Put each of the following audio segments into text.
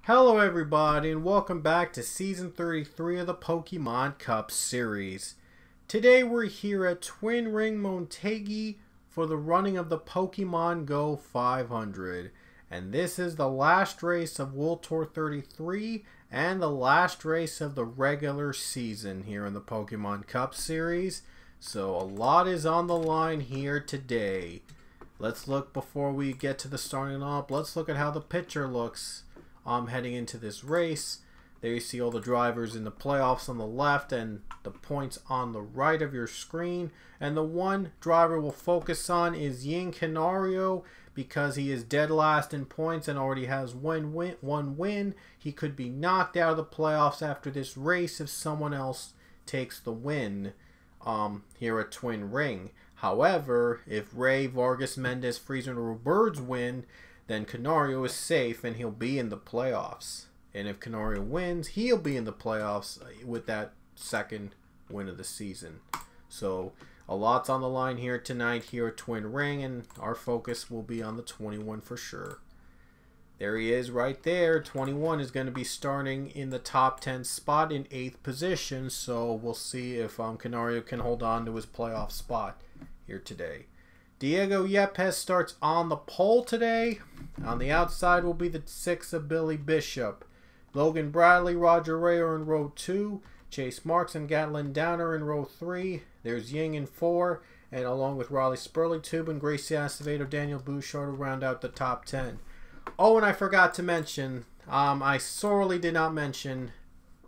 Hello everybody and welcome back to Season 33 of the Pokemon Cup series. Today we're here at Twin Ring Montague for the running of the Pokemon Go 500. And this is the last race of World Tour 33 and the last race of the regular season here in the Pokemon Cup series. So a lot is on the line here today. Let's look before we get to the starting up. Let's look at how the picture looks. Heading into this race. There you see all the drivers in the playoffs on the left and the points on the right of your screen. And the one driver we'll focus on is Ying Canario because he is dead last in points and already has one win. He could be knocked out of the playoffs after this race if someone else takes the win here at Twin Ring. However, if Ray, Vargas, Mendez, Freezer, and Birds win, then Canario is safe and he'll be in the playoffs. And if Canario wins, he'll be in the playoffs with that second win of the season. So a lot's on the line here tonight here at Twin Ring, and our focus will be on the 21 for sure. There he is right there. 21 is going to be starting in the top 10 spot in 8th position. So we'll see if Canario can hold on to his playoff spot here today. Diego Yepes starts on the pole today. On the outside will be the 6 of Billy Bishop. Logan Bradley, Roger Ray are in row 2. Chase Marks and Gatlin Downer in row 3. There's Ying in 4. And along with Riley Spurley-Tube and Gracie Acevedo, Daniel Bouchard to round out the top 10. Oh, and I forgot to mention, I sorely did not mention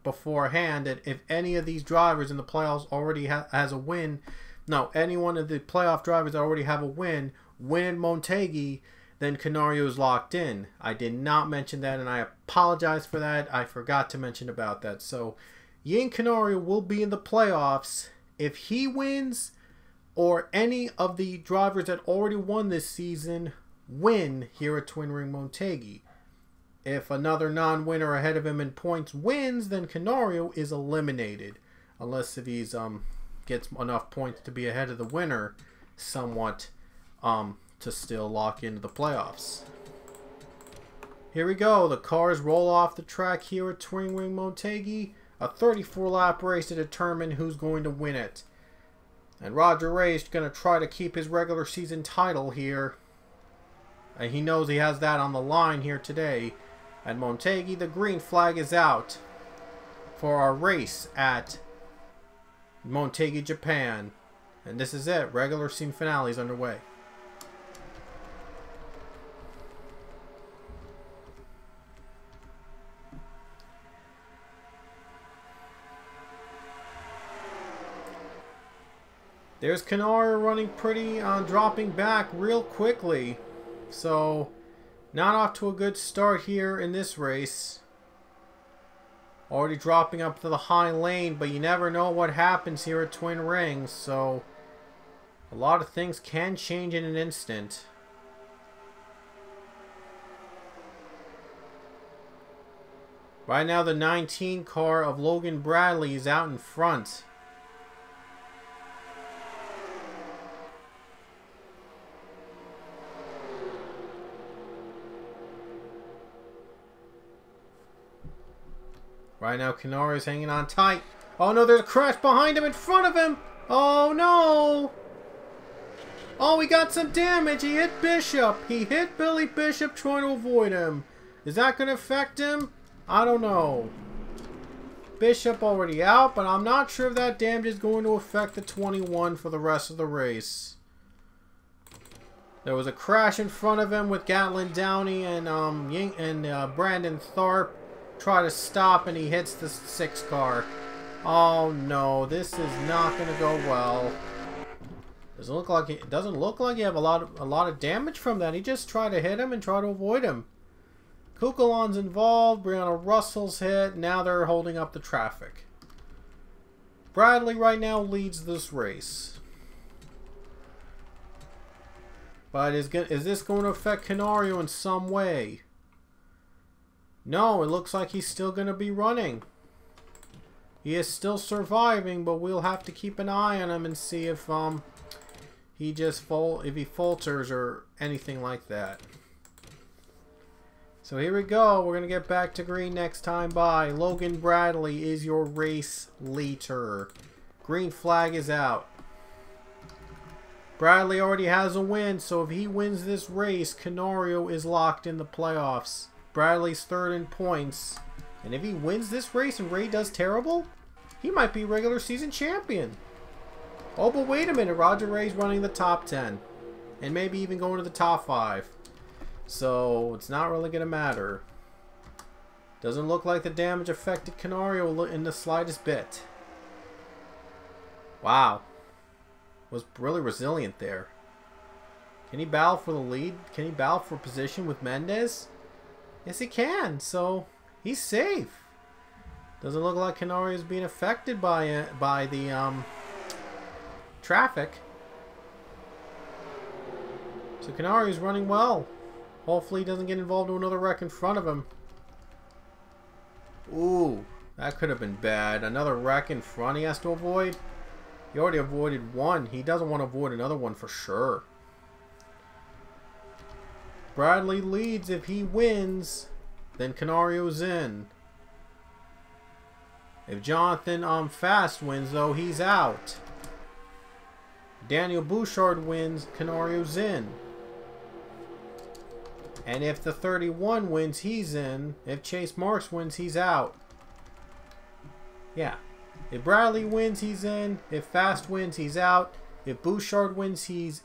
beforehand that if any of these drivers in the playoffs already has a win, no, any one of the playoff drivers that already have a win Montague, then Canario is locked in. I did not mention that, and I apologize for that. I forgot to mention about that. So, Ying Canario will be in the playoffs if he wins or any of the drivers that already won this season win here at Twin Ring Montague. If another non-winner ahead of him in points wins, then Canario is eliminated. Unless if he's gets enough points to be ahead of the winner somewhat to still lock into the playoffs. Here we go. The cars roll off the track here at Twin Ring Montague. A 34-lap race to determine who's going to win it. And Roger Ray is going to try to keep his regular season title here. And he knows he has that on the line here today. At Montague, the green flag is out for our race at Montague, Japan. And this is it. Regular season finale is underway. There's Canario running pretty, dropping back real quickly. So, not off to a good start here in this race. Already dropping up to the high lane, but you never know what happens here at Twin Rings, so a lot of things can change in an instant. Right now the 19 car of Logan Bradley is out in front. Right now, Canario's hanging on tight. Oh no, there's a crash behind him, in front of him. Oh no. Oh, he got some damage. He hit Bishop. He hit Billy Bishop trying to avoid him. Is that going to affect him? I don't know. Bishop already out, but I'm not sure if that damage is going to affect the 21 for the rest of the race. There was a crash in front of him with Gatlin Downey and Brandon Tharp. Try to stop and he hits the 6 car. Oh no, this is not going to go well. Doesn't look like you have a lot of damage from that. He just tried to hit him and try to avoid him. Kukulon's involved. Brianna Russell's hit. Now they're holding up the traffic. Bradley right now leads this race. But is this going to affect Canario in some way? No, it looks like he's still going to be running. He is still surviving, but we'll have to keep an eye on him and see if he falters or anything like that. So here we go. We're going to get back to green next time by. Logan Bradley is your race leader. Green flag is out. Bradley already has a win, so if he wins this race, Canario is locked in the playoffs. Bradley's third in points. And if he wins this race and Ray does terrible, he might be regular season champion. Oh, but wait a minute. Roger Ray's running the top 10. And maybe even going to the top 5. So, it's not really going to matter. Doesn't look like the damage affected Canario in the slightest bit. Wow. Was really resilient there. Can he battle for the lead? Can he battle for position with Mendez? Yes, he can. So, he's safe. Doesn't look like Canario is being affected by the traffic. So Canario is running well. Hopefully he doesn't get involved in another wreck in front of him. Ooh, that could have been bad. Another wreck in front he has to avoid. He already avoided one. He doesn't want to avoid another one for sure. Bradley leads. If he wins, then Canario's in. If Jonathan Fast wins, though, he's out. Daniel Bouchard wins, Canario's in. And if the 31 wins, he's in. If Chase Marks wins, he's out. Yeah. If Bradley wins, he's in. If Fast wins, he's out. If Bouchard wins, he's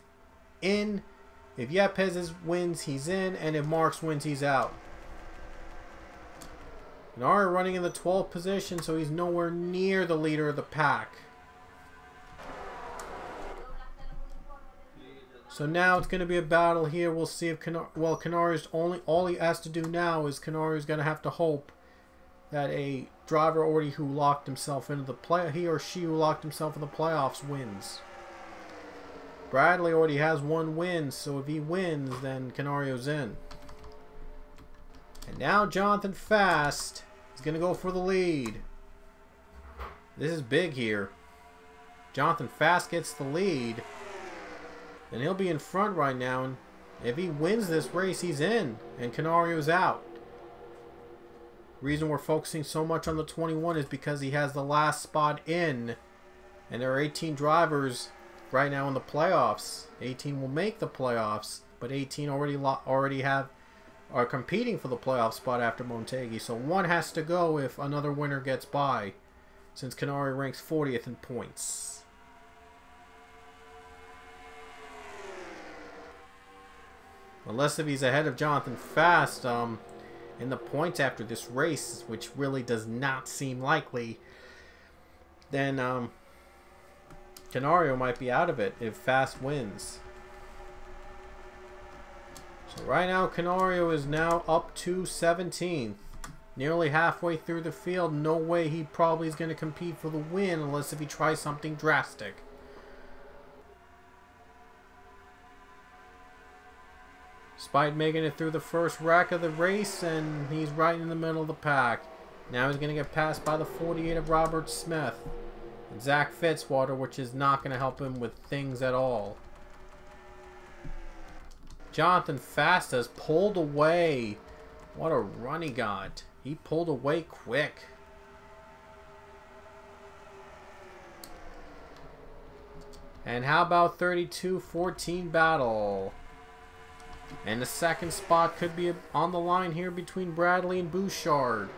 in. If Yepes wins, he's in. And if Marks wins, he's out. Canario running in the 12th position, so he's nowhere near the leader of the pack. So now it's going to be a battle here. We'll see if Canario's all he has to do now is Canario's going to have to hope that a driver already who locked himself into the he or she who locked himself in the playoffs wins. Bradley already has one win, so if he wins, then Canario's in. And now Jonathan Fast is going to go for the lead. This is big here. Jonathan Fast gets the lead. And he'll be in front right now. And if he wins this race, he's in. And Canario's out. Reason we're focusing so much on the 21 is because he has the last spot in. And there are 18 drivers right now in the playoffs. 18 will make the playoffs. But 18 are competing for the playoff spot after Motegi. So one has to go if another winner gets by. Since Canario ranks 40th in points. Unless if he's ahead of Jonathan Fast in the points after this race, which really does not seem likely, then Canario might be out of it if Fast wins. So right now Canario is now up to 17th. Nearly halfway through the field. No way he probably is going to compete for the win unless if he tries something drastic. Despite making it through the first wreck of the race, and he's right in the middle of the pack. Now he's going to get passed by the 48 of Robert Smith. And Zach Fitzwater, which is not going to help him with things at all. Jonathan Fast has pulled away. What a run he got. He pulled away quick. And how about 32-14 battle? And the second spot could be on the line here between Bradley and Bouchard.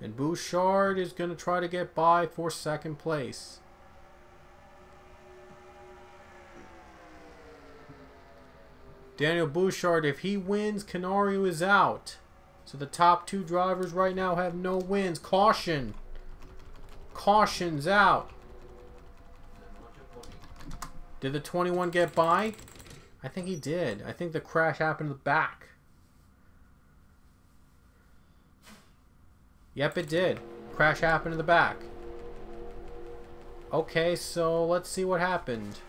And Bouchard is going to try to get by for second place. Daniel Bouchard, if he wins, Canario is out. So the top two drivers right now have no wins. Caution. Caution's out. Did the 21 get by? I think he did. I think the crash happened in the back. Yep, it did. Crash happened in the back. Okay, so let's see what happened.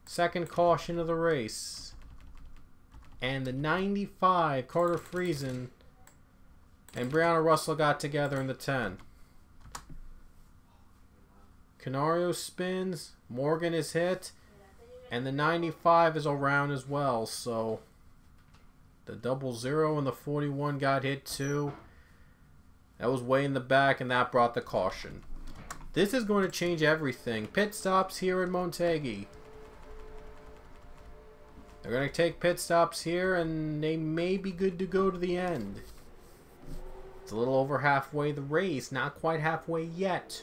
Second caution of the race. And the 95, Carter Friesen and Brianna Russell got together in the 10. Canario spins. Morgan is hit. And the 95 is around as well, so the 00 and the 41 got hit too. That was way in the back, and that brought the caution. This is going to change everything. Pit stops here in Motegi. They're going to take pit stops here, and they may be good to go to the end. It's a little over halfway the race, not quite halfway yet.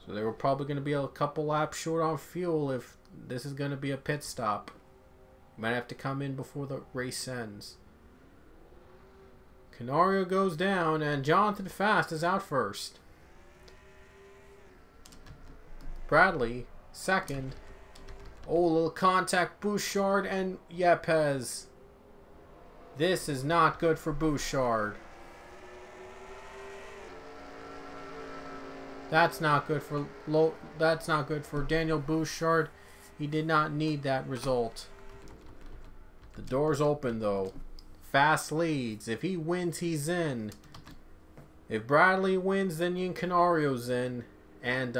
So they were probably going to be a couple laps short on fuel if this is going to be a pit stop. You might have to come in before the race ends. Canario goes down, and Jonathan Fast is out first. Bradley, second. Oh, a little contact, Bouchard and Yepes. This is not good for Bouchard. That's not good for Daniel Bouchard. He did not need that result. The door's open though. Fast leads. If he wins, he's in. If Bradley wins, then Ian Canario's in. And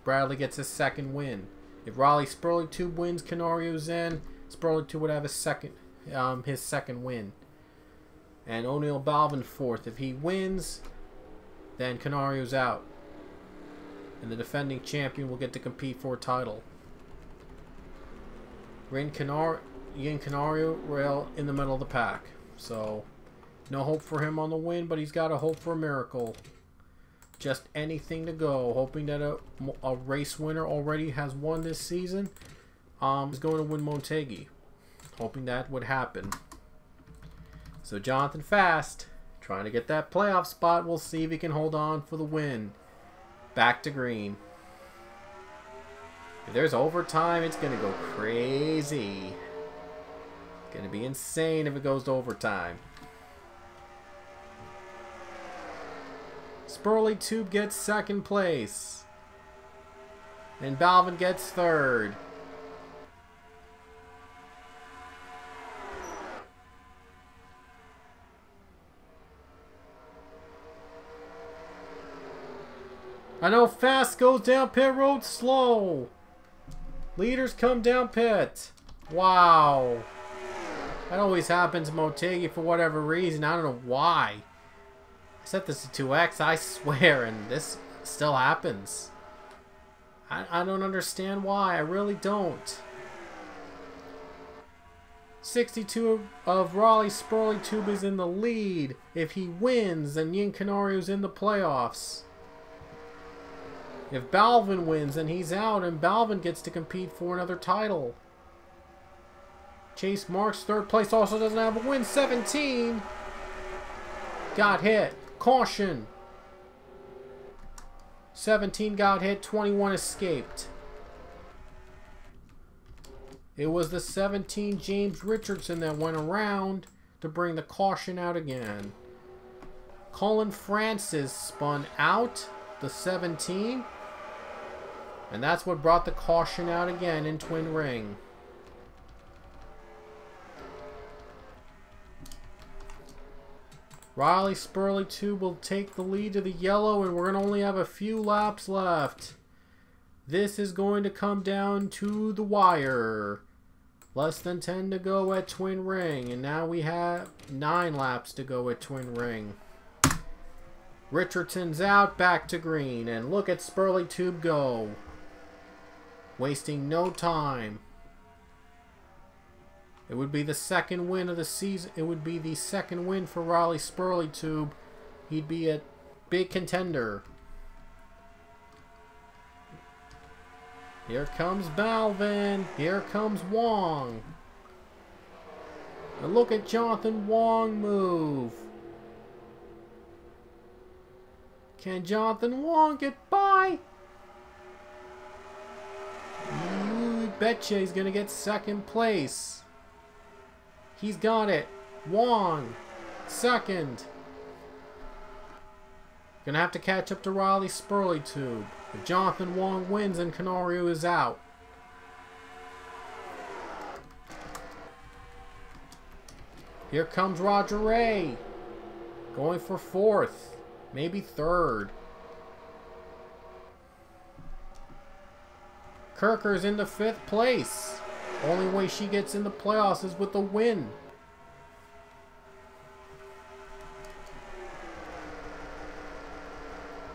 Bradley gets his second win. If Raleigh Sperling Tube wins, Canario's in. Sperling Tube would have his second win. And O'Neal Balvin fourth. If he wins, then Canario's out. And the defending champion will get to compete for a title. Ian Canario rail in the middle of the pack. So, no hope for him on the win, but he's got a hope for a miracle. Just anything to go. Hoping that a race winner already has won this season is going to win Motegi. Hoping that would happen. So Jonathan Fast trying to get that playoff spot. We'll see if he can hold on for the win. Back to green. If there's overtime, it's going to go crazy. It's going to be insane if it goes to overtime. Sperling Tube gets second place. And Balvin gets third. I know Fast goes down pit road slow. Leaders come down pit. Wow. That always happens in Motegi for whatever reason. I don't know why. I set this to 2x, I swear, and this still happens. I don't understand why. I really don't. 62 of Raleigh Sperling Tube is in the lead. If he wins, then Ian Canario's in the playoffs. If Balvin wins, then he's out, and Balvin gets to compete for another title. Chase Marks, third place, also doesn't have a win. 17 got hit. Caution. 17 got hit. 21 escaped. It was the 17 James Richardson that went around to bring the caution out again. Colin Francis spun out the 17. And that's what brought the caution out again in Twin Ring. Raleigh Sperling Tube will take the lead to the yellow, and we're going to only have a few laps left. This is going to come down to the wire. Less than 10 to go at Twin Ring, and now we have 9 laps to go at Twin Ring. Richardson's out, back to green, and look at Sperling Tube go. Wasting no time. It would be the second win of the season. It would be the second win for Raleigh Sperling Tube. He'd be a big contender. Here comes Balvin. Here comes Wong. And look at Jonathan Wong move. Can Jonathan Wong get by? You betcha he's going to get second place. He's got it. Wong, second. Gonna have to catch up to Raleigh Sperling Tube. If Jonathan Wong wins, then Canario is out. Here comes Roger Ray. Going for fourth. Maybe third. Kirker's into 5th place. Only way she gets in the playoffs is with a win.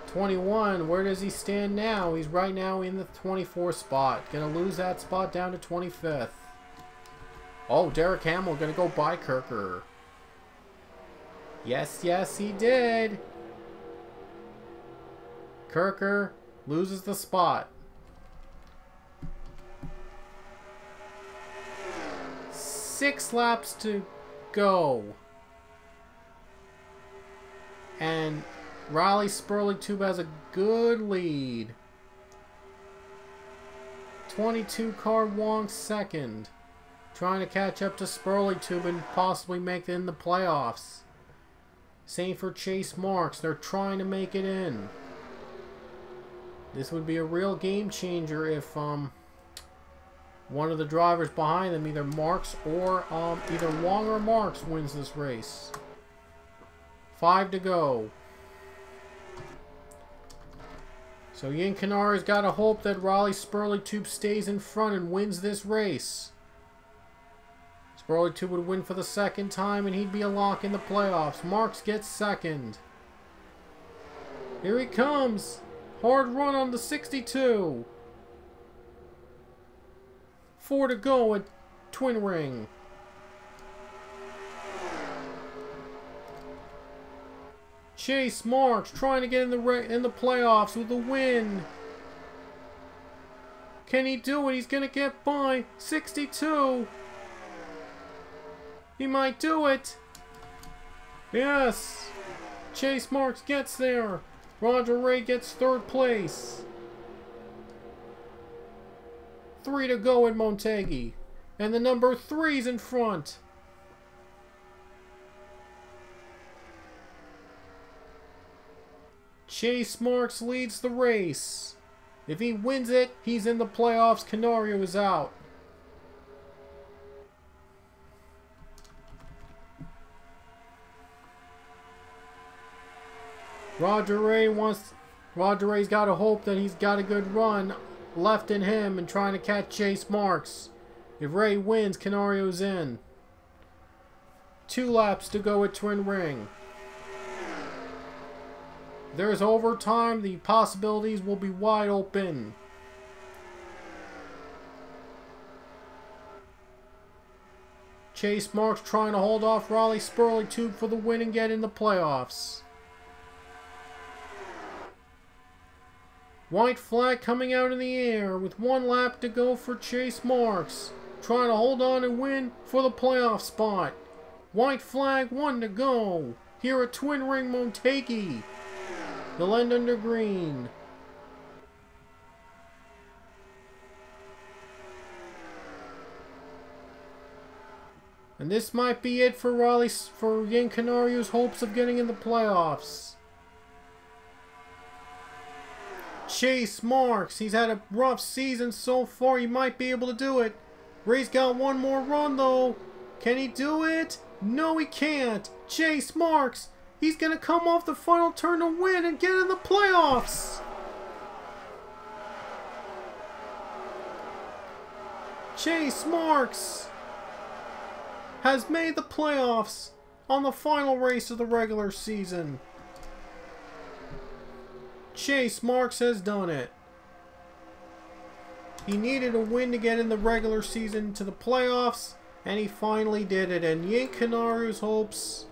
'21, where does he stand now? He's right now in the 24th spot. Gonna lose that spot down to 25th. Oh, Derek Hamill gonna go by Kirker. Yes, yes, he did. Kirker loses the spot. 6 laps to go. And Riley Spurley-Tube has a good lead. 22 car Wong second. Trying to catch up to Spurley-Tube and possibly make it in the playoffs. Same for Chase Marks. They're trying to make it in. This would be a real game changer if one of the drivers behind them, either Marks or either Wong or Marks, wins this race. 5 to go. So Ian Canara's got to hope that Riley Spurley-Tube stays in front and wins this race. Spurley-Tube would win for the 2nd time and he'd be a lock in the playoffs. Marks gets 2nd. Here he comes. Hard run on the 62. 4 to go at Twin Ring. Chase Marks trying to get in the playoffs with a win. Can he do it? He's going to get by 62. He might do it. Yes. Chase Marks gets there. Roger Ray gets 3rd place. 3 to go in Motegi. And the number 3's in front. Chase Marks leads the race. If he wins it, he's in the playoffs. Canario is out. Roger Ray's got to hope that he's got a good run left in him and trying to catch Chase Marks. If Ray wins, Canario's in. 2 laps to go at Twin Ring. There's overtime. The possibilities will be wide open. Chase Marks trying to hold off Riley Spurley-Tube for the win and get in the playoffs. White flag coming out in the air with 1 lap to go for Chase Marks. Trying to hold on and win for the playoff spot. White flag, 1 to go. Here at Twin Ring Motegi. They'll end under green. And this might be it for Ian Canario's hopes of getting in the playoffs. Chase Marks, he's had a rough season so far. He might be able to do it. Ray's got 1 more run though. Can he do it? No, he can't. Chase Marks, he's going to come off the final turn to win and get in the playoffs. Chase Marks has made the playoffs on the final race of the regular season. Chase Marks has done it. He needed a win to get in the regular season to the playoffs, and he finally did it. And Ian Canario's hopes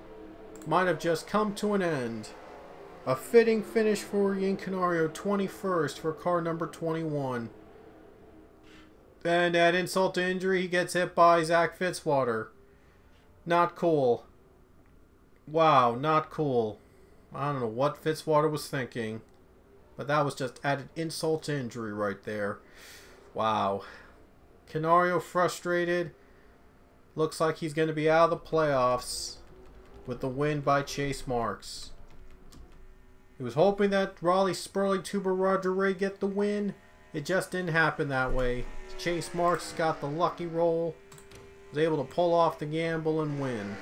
might have just come to an end. A fitting finish for Ian Canario, 21st for car number 21. And at insult to injury, he gets hit by Zach Fitzwater. Not cool. Wow, not cool. I don't know what Fitzwater was thinking. But that was just added insult to injury right there. Wow. Canario frustrated. Looks like he's going to be out of the playoffs with the win by Chase Marks. He was hoping that Riley Spurley-Tube or Roger Ray get the win. It just didn't happen that way. Chase Marks got the lucky roll. Was able to pull off the gamble and win.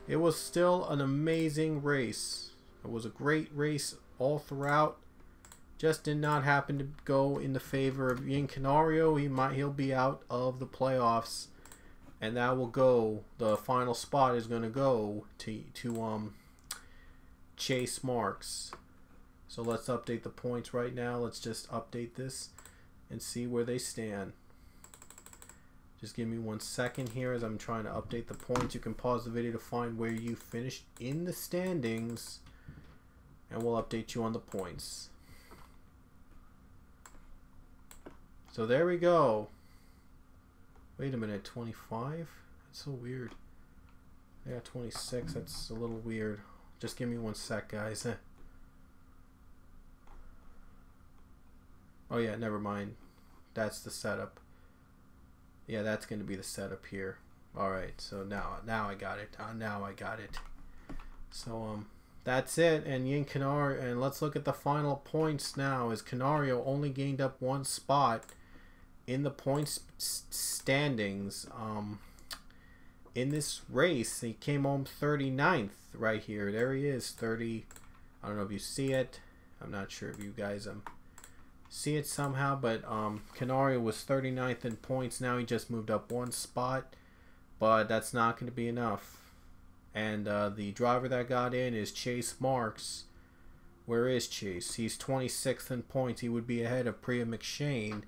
It was still an amazing race. It was a great race all throughout. just did not happen to go in the favor of Ian Canario. He'll be out of the playoffs, and that will go. The final spot is going to go to Chase Marks. So let's update the points right now. Let's just update this and see where they stand. Just give me 1 second here as I'm trying to update the points. You can pause the video to find where you finished in the standings, and we'll update you on the points. So there we go. Wait a minute, 25? That's so weird. I got 26. That's a little weird. Just give me 1 sec, guys. Oh yeah, never mind. That's the setup. Yeah, that's going to be the setup here. Alright, so now I got it. Now I got it. So, that's it. And Ian Canario, and let's look at the final points now. As Canario only gained up 1 spot in the points standings. In this race, he came home 39th right here. There he is, 30. I don't know if you see it. I'm not sure if you guys see it somehow, but Canario was 39th in points. Now he just moved up 1 spot, but that's not going to be enough. And the driver that got in is Chase Marks. Where is Chase? He's 26th in points. He would be ahead of Priya McShane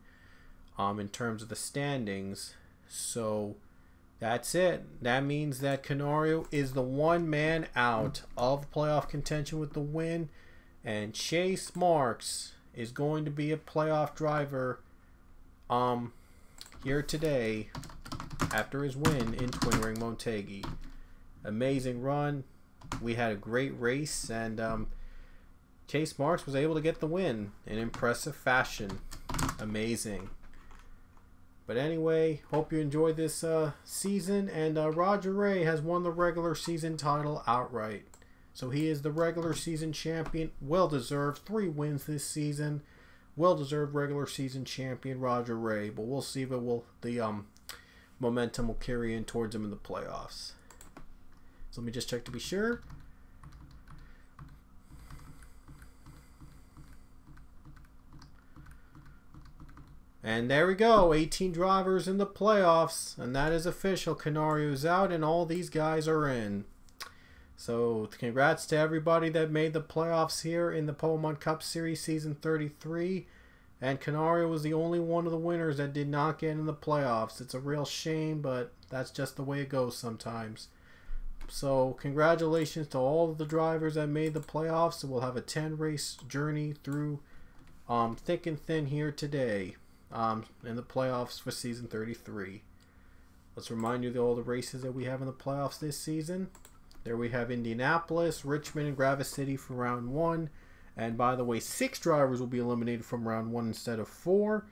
in terms of the standings. So that's it. That means that Canario is the 1 man out of playoff contention with the win, and Chase Marks is going to be a playoff driver here today after his win in Twin Ring Motegi. Amazing run. We had a great race, and Chase Marks was able to get the win in impressive fashion. Amazing. But anyway, hope you enjoyed this season, and Roger Ray has won the regular season title outright. So he is the regular season champion. Well-deserved. 3 wins this season. Well-deserved regular season champion Roger Ray. But we'll see if the momentum will carry in towards him in the playoffs. So let me just check to be sure. And there we go. 18 drivers in the playoffs. And that is official. Canario's out and all these guys are in. So congrats to everybody that made the playoffs here in the Pokemon Cup Series Season 33. And Canario was the only one of the winners that did not get in the playoffs. It's a real shame, but that's just the way it goes sometimes. So congratulations to all of the drivers that made the playoffs. We'll have a 10-race journey through thick and thin here today in the playoffs for Season 33. Let's remind you of all the races that we have in the playoffs this season. There we have Indianapolis, Richmond, and Gravis City for round 1. And by the way, 6 drivers will be eliminated from round 1 instead of 4.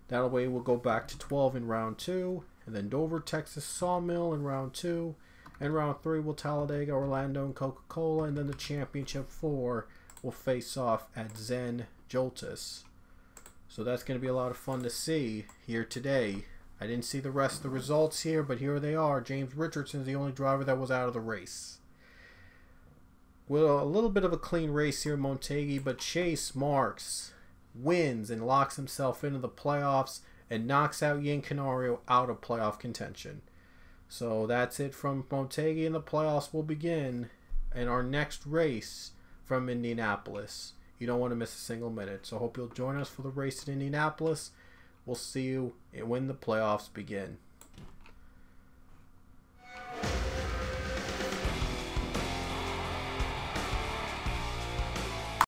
That way we'll go back to 12 in round 2. And then Dover, Texas, Sawmill in round 2. And round 3 will Talladega, Orlando, and Coca-Cola. And then the championship 4 will face off at Zen, Joltis. So that's going to be a lot of fun to see here today. I didn't see the rest of the results here, but here they are. James Richardson is the only driver that was out of the race. Well, a little bit of a clean race here in Motegi, but Chase Marks wins and locks himself into the playoffs and knocks out Ian Canario out of playoff contention. So that's it from Motegi, and the playoffs will begin in our next race from Indianapolis. You don't want to miss a single minute. So hope you'll join us for the race in Indianapolis. We'll see you when the playoffs begin.